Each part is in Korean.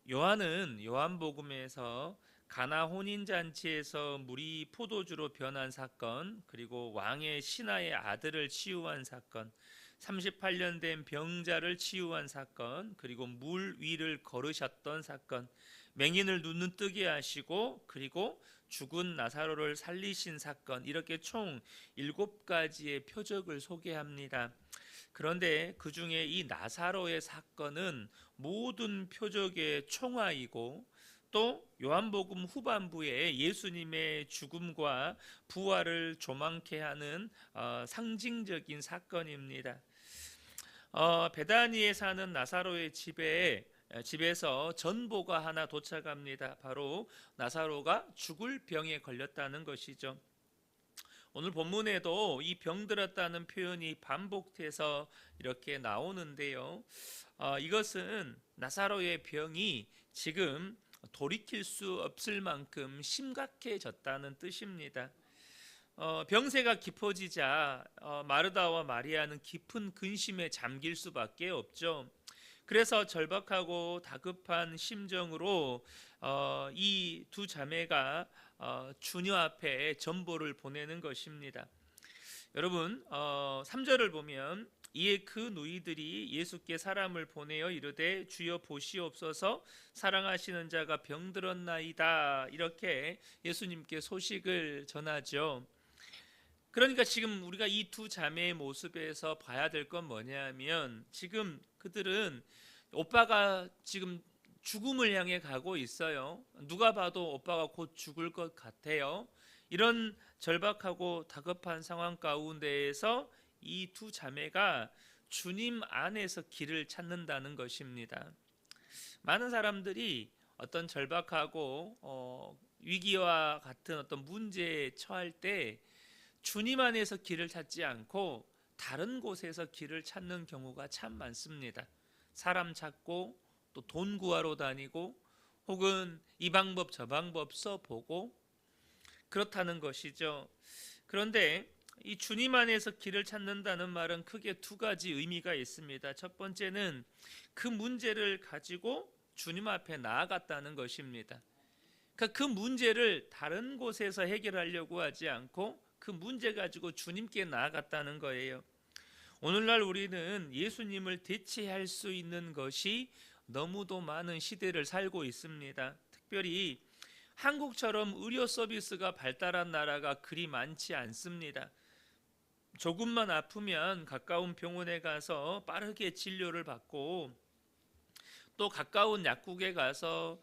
요한은 요한복음에서 가나 혼인잔치에서 물이 포도주로 변한 사건, 그리고 왕의 신하의 아들을 치유한 사건, 38년 된 병자를 치유한 사건, 그리고 물 위를 걸으셨던 사건, 맹인을 눈을 뜨게 하시고, 그리고 죽은 나사로를 살리신 사건, 이렇게 총 7가지의 표적을 소개합니다. 그런데 그 중에 이 나사로의 사건은 모든 표적의 총화이고, 또 요한복음 후반부에 예수님의 죽음과 부활을 조망케 하는 상징적인 사건입니다. 베다니에 사는 나사로의 집에서 전보가 하나 도착합니다. 바로 나사로가 죽을 병에 걸렸다는 것이죠. 오늘 본문에도 이 병들었다는 표현이 반복돼서 이렇게 나오는데요. 이것은 나사로의 병이 지금 돌이킬 수 없을 만큼 심각해졌다는 뜻입니다. 병세가 깊어지자 마르다와 마리아는 깊은 근심에 잠길 수밖에 없죠. 그래서 절박하고 다급한 심정으로 이 두 자매가 주녀 앞에 전보를 보내는 것입니다. 여러분, 3절을 보면 이에 그 누이들이 예수께 사람을 보내어 이르되 주여 보시옵소서 사랑하시는 자가 병들었나이다, 이렇게 예수님께 소식을 전하죠. 그러니까 지금 우리가 이 두 자매의 모습에서 봐야 될 건 뭐냐면, 지금 그들은 오빠가 지금 죽음을 향해 가고 있어요. 누가 봐도 오빠가 곧 죽을 것 같아요. 이런 절박하고 다급한 상황 가운데에서 이 두 자매가 주님 안에서 길을 찾는다는 것입니다. 많은 사람들이 어떤 절박하고 위기와 같은 어떤 문제에 처할 때 주님 안에서 길을 찾지 않고 다른 곳에서 길을 찾는 경우가 참 많습니다. 사람 찾고, 또 돈 구하러 다니고, 혹은 이 방법 저 방법 써보고, 그렇다는 것이죠. 그런데 이 주님 안에서 길을 찾는다는 말은 크게 2가지 의미가 있습니다. 첫 번째는 그 문제를 가지고 주님 앞에 나아갔다는 것입니다. 그러니까 그 문제를 다른 곳에서 해결하려고 하지 않고 그 문제 가지고 주님께 나아갔다는 거예요. 오늘날 우리는 예수님을 대체할 수 있는 것이 너무도 많은 시대를 살고 있습니다. 특별히 한국처럼 의료 서비스가 발달한 나라가 그리 많지 않습니다. 조금만 아프면 가까운 병원에 가서 빠르게 진료를 받고, 또 가까운 약국에 가서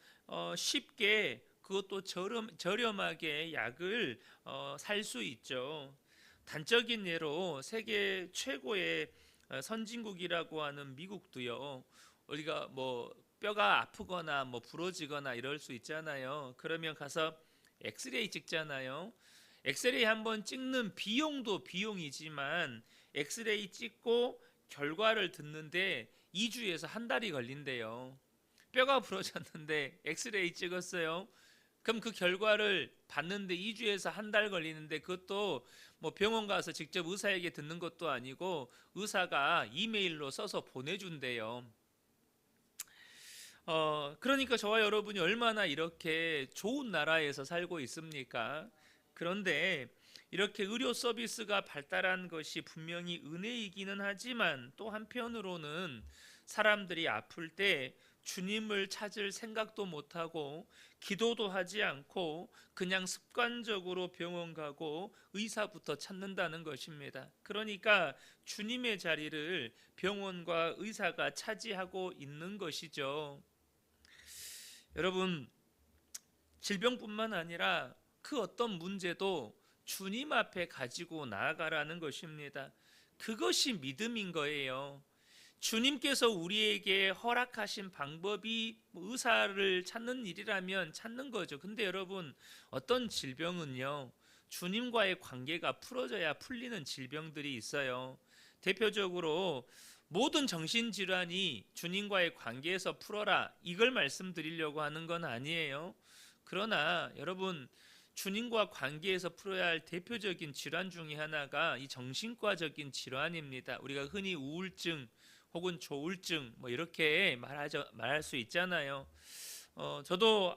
쉽게, 그것도 저렴하게 약을 살 수 있죠. 단적인 예로 세계 최고의 선진국이라고 하는 미국도요. 우리가 뭐 뼈가 아프거나 뭐 부러지거나 이럴 수 있잖아요. 그러면 가서 엑스레이 찍잖아요. 엑스레이 한번 찍는 비용도 비용이지만 엑스레이 찍고 결과를 듣는데 2주에서 한 달이 걸린대요. 뼈가 부러졌는데 엑스레이 찍었어요. 그럼 그 결과를 받는데 2주에서 한 달 걸리는데, 그것도 뭐 병원 가서 직접 의사에게 듣는 것도 아니고 의사가 이메일로 써서 보내준대요. 그러니까 저와 여러분이 얼마나 이렇게 좋은 나라에서 살고 있습니까? 그런데 이렇게 의료 서비스가 발달한 것이 분명히 은혜이기는 하지만, 또 한편으로는 사람들이 아플 때 주님을 찾을 생각도 못하고 기도도 하지 않고 그냥 습관적으로 병원 가고 의사부터 찾는다는 것입니다. 그러니까 주님의 자리를 병원과 의사가 차지하고 있는 것이죠. 여러분, 질병뿐만 아니라 그 어떤 문제도 주님 앞에 가지고 나아가라는 것입니다. 그것이 믿음인 거예요. 주님께서 우리에게 허락하신 방법이 의사를 찾는 일이라면 찾는 거죠. 근데 여러분, 어떤 질병은요, 주님과의 관계가 풀어져야 풀리는 질병들이 있어요. 대표적으로 모든 정신질환이 주님과의 관계에서 풀어라, 이걸 말씀드리려고 하는 건 아니에요. 그러나 여러분, 주님과 관계에서 풀어야 할 대표적인 질환 중에 하나가 이 정신과적인 질환입니다. 우리가 흔히 우울증 혹은 조울증 뭐 이렇게 말할 수 있잖아요. 저도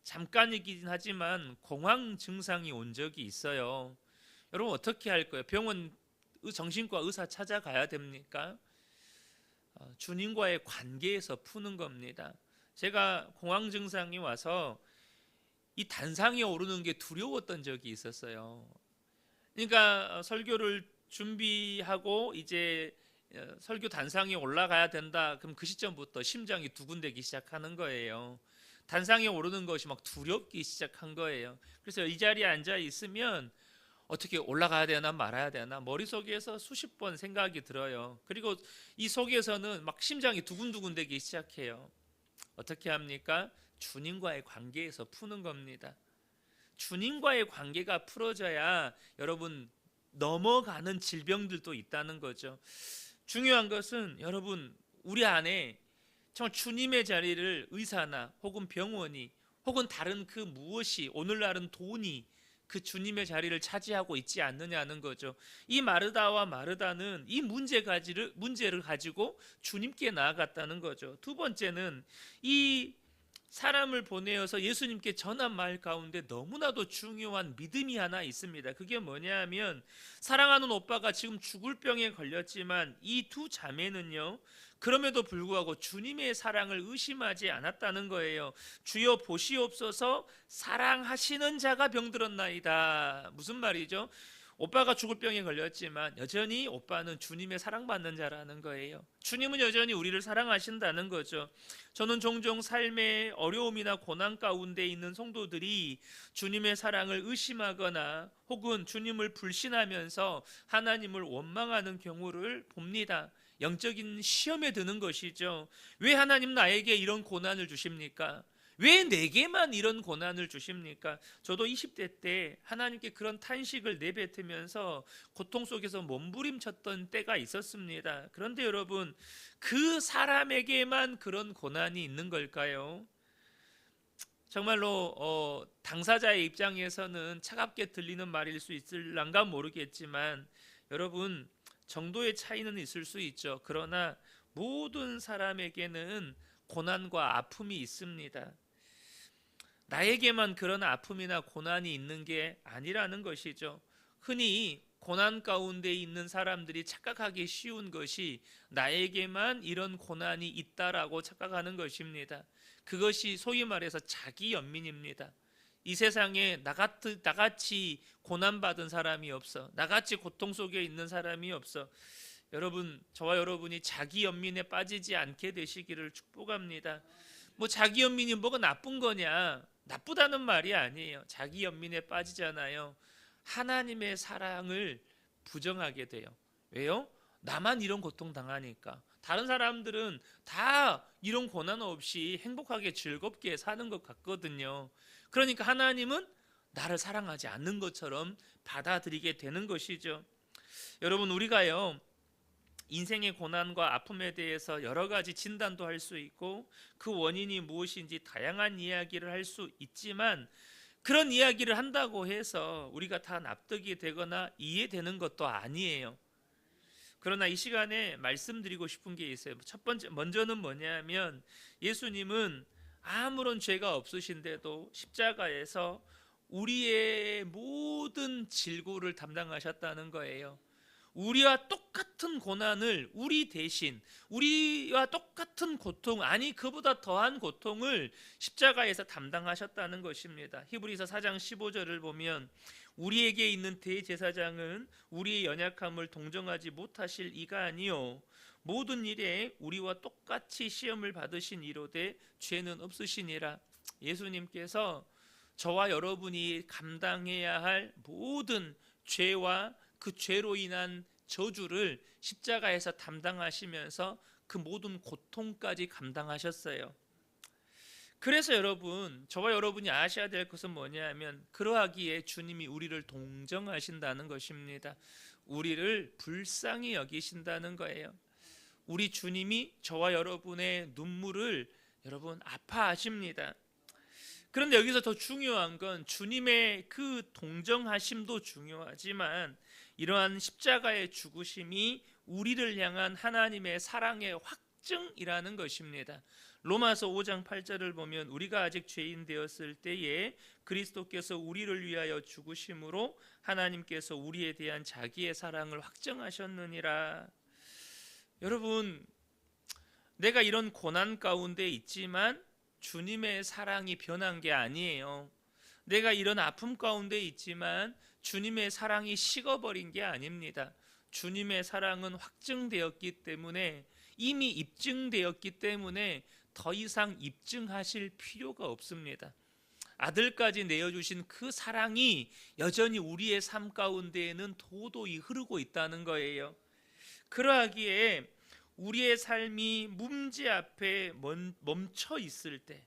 잠깐이긴 하지만 공황 증상이 온 적이 있어요. 여러분 어떻게 할 거예요? 병원 정신과 의사 찾아가야 됩니까? 주님과의 관계에서 푸는 겁니다. 제가 공황 증상이 와서 이 단상에 오르는 게 두려웠던 적이 있었어요. 그러니까 설교를 준비하고 이제 설교 단상에 올라가야 된다. 그럼 그 시점부터 심장이 두근대기 시작하는 거예요. 단상에 오르는 것이 막 두렵기 시작한 거예요. 그래서 이 자리에 앉아 있으면 어떻게 올라가야 되나 말아야 되나 머릿속에서 수십 번 생각이 들어요. 그리고 이 속에서는 막 심장이 두근두근대기 시작해요. 어떻게 합니까? 주님과의 관계에서 푸는 겁니다. 주님과의 관계가 풀어져야 여러분 넘어가는 질병들도 있다는 거죠. 중요한 것은 여러분 우리 안에 정말 주님의 자리를 의사나 혹은 병원이 혹은 다른 그 무엇이 오늘날은 돈이 그 주님의 자리를 차지하고 있지 않느냐는 거죠. 이 마르다와 마르다는 이 문제를 가지고 주님께 나아갔다는 거죠. 두 번째는 이 사람을 보내어서 예수님께 전한 말 가운데 너무나도 중요한 믿음이 하나 있습니다. 그게 뭐냐 하면 사랑하는 오빠가 지금 죽을 병에 걸렸지만 이 두 자매는요 그럼에도 불구하고 주님의 사랑을 의심하지 않았다는 거예요. 주여 보시옵소서 사랑하시는 자가 병들었나이다. 무슨 말이죠? 오빠가 죽을 병에 걸렸지만 여전히 오빠는 주님의 사랑받는 자라는 거예요. 주님은 여전히 우리를 사랑하신다는 거죠. 저는 종종 삶의 어려움이나 고난 가운데 있는 성도들이 주님의 사랑을 의심하거나 혹은 주님을 불신하면서 하나님을 원망하는 경우를 봅니다. 영적인 시험에 드는 것이죠. 왜 하나님 나에게 이런 고난을 주십니까? 왜 내게만 이런 고난을 주십니까? 저도 20대 때 하나님께 그런 탄식을 내뱉으면서 고통 속에서 몸부림쳤던 때가 있었습니다. 그런데 여러분, 그 사람에게만 그런 고난이 있는 걸까요? 정말로 당사자의 입장에서는 차갑게 들리는 말일 수 있을란가 모르겠지만 여러분 정도의 차이는 있을 수 있죠. 그러나 모든 사람에게는 고난과 아픔이 있습니다. 나에게만 그런 아픔이나 고난이 있는 게 아니라는 것이죠. 흔히 고난 가운데 있는 사람들이 착각하기 쉬운 것이 나에게만 이런 고난이 있다라고 착각하는 것입니다. 그것이 소위 말해서 자기 연민입니다. 이 세상에 나같이 고난받은 사람이 없어. 나같이 고통 속에 있는 사람이 없어. 여러분, 저와 여러분이 자기 연민에 빠지지 않게 되시기를 축복합니다. 뭐 자기 연민이 뭐가 나쁜 거냐? 나쁘다는 말이 아니에요. 자기 연민에 빠지잖아요. 하나님의 사랑을 부정하게 돼요. 왜요? 나만 이런 고통 당하니까. 다른 사람들은 다 이런 고난 없이 행복하게 즐겁게 사는 것 같거든요. 그러니까 하나님은 나를 사랑하지 않는 것처럼 받아들이게 되는 것이죠. 여러분 우리가요 인생의 고난과 아픔에 대해서 여러 가지 진단도 할 수 있고 그 원인이 무엇인지 다양한 이야기를 할 수 있지만 그런 이야기를 한다고 해서 우리가 다 납득이 되거나 이해되는 것도 아니에요. 그러나 이 시간에 말씀드리고 싶은 게 있어요. 첫 번째 먼저는 뭐냐면 예수님은 아무런 죄가 없으신데도 십자가에서 우리의 모든 질고를 담당하셨다는 거예요. 우리와 똑같은 고난을 우리 대신 우리와 똑같은 고통 아니 그보다 더한 고통을 십자가에서 담당하셨다는 것입니다. 히브리서 4장 15절을 보면 우리에게 있는 대제사장은 우리의 연약함을 동정하지 못하실 이가 아니요 모든 일에 우리와 똑같이 시험을 받으신 이로되 죄는 없으시니라. 예수님께서 저와 여러분이 감당해야 할 모든 죄와 그 죄로 인한 저주를 십자가에서 담당하시면서 그 모든 고통까지 감당하셨어요. 그래서 여러분 저와 여러분이 아셔야 될 것은 뭐냐면 그러하기에 주님이 우리를 동정하신다는 것입니다. 우리를 불쌍히 여기신다는 거예요. 우리 주님이 저와 여러분의 눈물을 여러분 아파하십니다. 그런데 여기서 더 중요한 건 주님의 그 동정하심도 중요하지만 이러한 십자가의 죽으심이 우리를 향한 하나님의 사랑의 확증이라는 것입니다. 로마서 5장 8절을 보면 우리가 아직 죄인 되었을 때에 그리스도께서 우리를 위하여 죽으심으로 하나님께서 우리에 대한 자기의 사랑을 확증하셨느니라. 여러분, 내가 이런 고난 가운데 있지만 주님의 사랑이 변한 게 아니에요. 내가 이런 아픔 가운데 있지만 주님의 사랑이 식어버린 게 아닙니다. 주님의 사랑은 확증되었기 때문에, 이미 입증되었기 때문에 더 이상 입증하실 필요가 없습니다. 아들까지 내어주신 그 사랑이 여전히 우리의 삶 가운데에는 도도히 흐르고 있다는 거예요. 그러하기에 우리의 삶이 문제 앞에 멈춰 있을 때,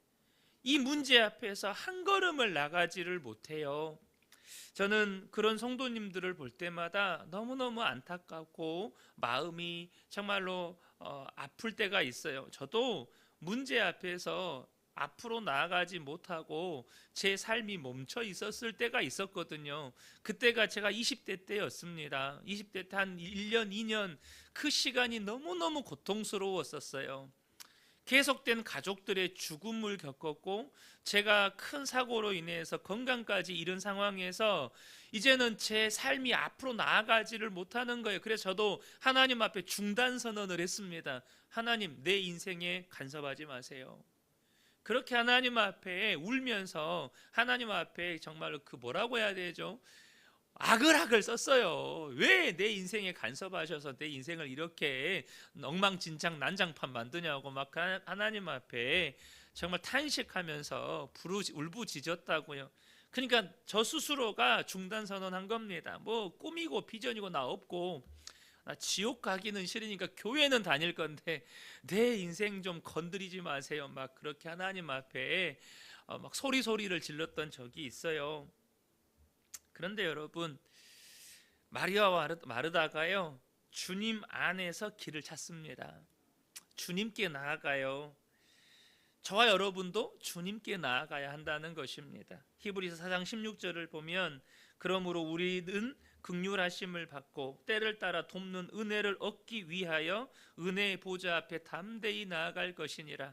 이 문제 앞에서 한 걸음을 나가지를 못해요. 저는 그런 성도님들을 볼 때마다 너무너무 안타깝고 마음이 정말로 아플 때가 있어요. 저도 문제 앞에서 앞으로 나아가지 못하고 제 삶이 멈춰 있었을 때가 있었거든요. 그때가 제가 20대 때였습니다. 20대 때 한 1년, 2년 그 시간이 너무너무 고통스러웠었어요. 계속된 가족들의 죽음을 겪었고, 제가 큰 사고로 인해서 건강까지 잃은 상황에서 이제는 제 삶이 앞으로 나아가지를 못하는 거예요. 그래서 저도 하나님 앞에 중단 선언을 했습니다. 하나님, 내 인생에 간섭하지 마세요. 그렇게 하나님 앞에 울면서 하나님 앞에 정말로 그 뭐라고 해야 되죠? 악을 썼어요. 왜 내 인생에 간섭하셔서 내 인생을 이렇게 엉망진창 난장판 만드냐고 막 하나님 앞에 정말 탄식하면서 울부짖었다고요. 그러니까 저 스스로가 중단 선언한 겁니다. 뭐 꿈이고 비전이고 나 없고, 나 지옥 가기는 싫으니까 교회는 다닐 건데 내 인생 좀 건드리지 마세요. 막 그렇게 하나님 앞에 막 소리를 질렀던 적이 있어요. 그런데 여러분, 마리아와 마르다가요, 주님 안에서 길을 찾습니다. 주님께 나아가요. 저와 여러분도 주님께 나아가야 한다는 것입니다. 히브리서 4장 16절을 보면, 그러므로 우리는 긍휼하심을 받고 때를 따라 돕는 은혜를 얻기 위하여 은혜의 보좌 앞에 담대히 나아갈 것이니라.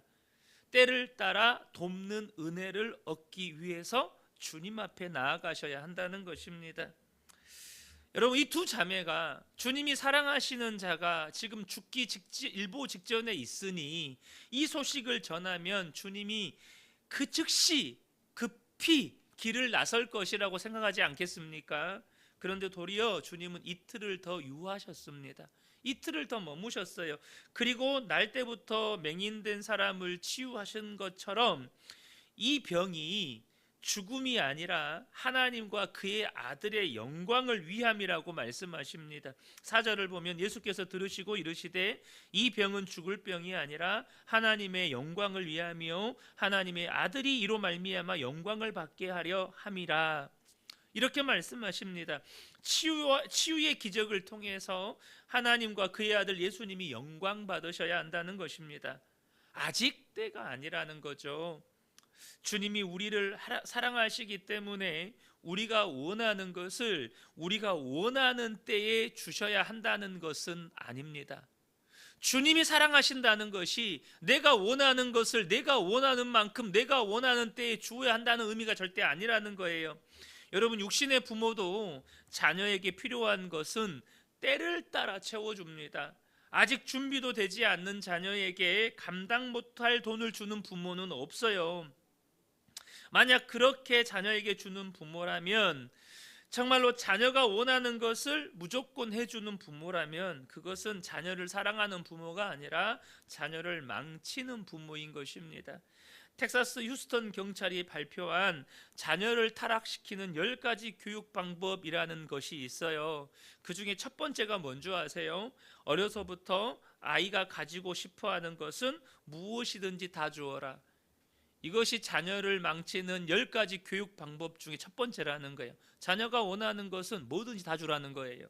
때를 따라 돕는 은혜를 얻기 위해서 주님 앞에 나아가셔야 한다는 것입니다. 여러분, 이 두 자매가 주님이 사랑하시는 자가 지금 죽기 일보 직전에 있으니 이 소식을 전하면 주님이 그 즉시 급히 길을 나설 것이라고 생각하지 않겠습니까? 그런데 도리어 주님은 이틀을 더 유하셨습니다. 이틀을 더 머무셨어요. 그리고 날 때부터 맹인된 사람을 치유하신 것처럼 이 병이 죽음이 아니라 하나님과 그의 아들의 영광을 위함이라고 말씀하십니다. 4절을 보면 예수께서 들으시고 이르시되 이 병은 죽을 병이 아니라 하나님의 영광을 위함이요 하나님의 아들이 이로 말미암아 영광을 받게 하려 함이라. 이렇게 말씀하십니다. 치유의 기적을 통해서 하나님과 그의 아들 예수님이 영광 받으셔야 한다는 것입니다. 아직 때가 아니라는 거죠. 주님이 우리를 사랑하시기 때문에 우리가 원하는 것을 우리가 원하는 때에 주셔야 한다는 것은 아닙니다. 주님이 사랑하신다는 것이 내가 원하는 것을 내가 원하는 만큼 내가 원하는 때에 주어야 한다는 의미가 절대 아니라는 거예요. 여러분, 육신의 부모도 자녀에게 필요한 것은 때를 따라 채워줍니다. 아직 준비도 되지 않는 자녀에게 감당 못할 돈을 주는 부모는 없어요. 만약 그렇게 자녀에게 주는 부모라면, 정말로 자녀가 원하는 것을 무조건 해주는 부모라면 그것은 자녀를 사랑하는 부모가 아니라 자녀를 망치는 부모인 것입니다. 텍사스 휴스턴 경찰이 발표한 자녀를 타락시키는 10가지 교육 방법이라는 것이 있어요. 그 중에 첫 번째가 뭔지 아세요? 어려서부터 아이가 가지고 싶어하는 것은 무엇이든지 다 주어라. 이것이 자녀를 망치는 10가지 교육 방법 중에 첫 번째라는 거예요. 자녀가 원하는 것은 뭐든지 다 주라는 거예요.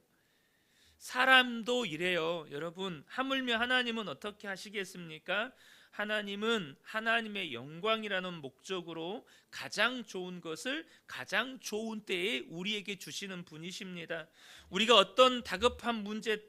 사람도 이래요. 여러분, 하물며 하나님은 어떻게 하시겠습니까? 하나님은 하나님의 영광이라는 목적으로 가장 좋은 것을 가장 좋은 때에 우리에게 주시는 분이십니다. 우리가 어떤 다급한 문제로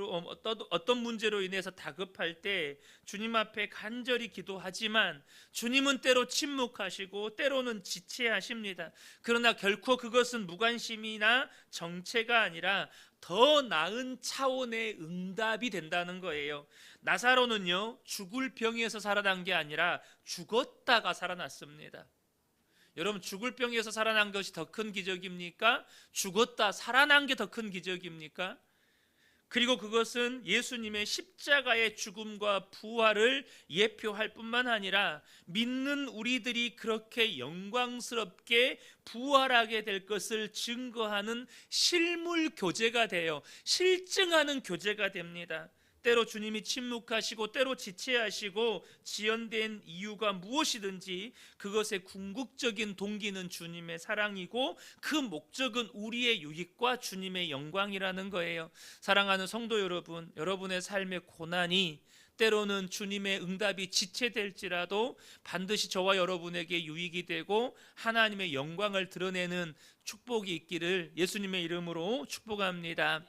어떤 문제로 인해서 다급할 때 주님 앞에 간절히 기도하지만 주님은 때로 침묵하시고 때로는 지체하십니다. 그러나 결코 그것은 무관심이나 정체가 아니라 더 나은 차원의 응답이 된다는 거예요. 나사로는요, 죽을 병에서 살아난 게 아니라 죽었다가 살아났습니다. 여러분, 죽을 병에서 살아난 것이 더 큰 기적입니까? 죽었다 살아난 게 더 큰 기적입니까? 그리고 그것은 예수님의 십자가의 죽음과 부활을 예표할 뿐만 아니라 믿는 우리들이 그렇게 영광스럽게 부활하게 될 것을 증거하는 실물 교제가 돼요. 실증하는 교제가 됩니다. 때로 주님이 침묵하시고 때로 지체하시고 지연된 이유가 무엇이든지 그것의 궁극적인 동기는 주님의 사랑이고 그 목적은 우리의 유익과 주님의 영광이라는 거예요. 사랑하는 성도 여러분, 여러분의 삶의 고난이 때로는 주님의 응답이 지체될지라도 반드시 저와 여러분에게 유익이 되고 하나님의 영광을 드러내는 축복이 있기를 예수님의 이름으로 축복합니다.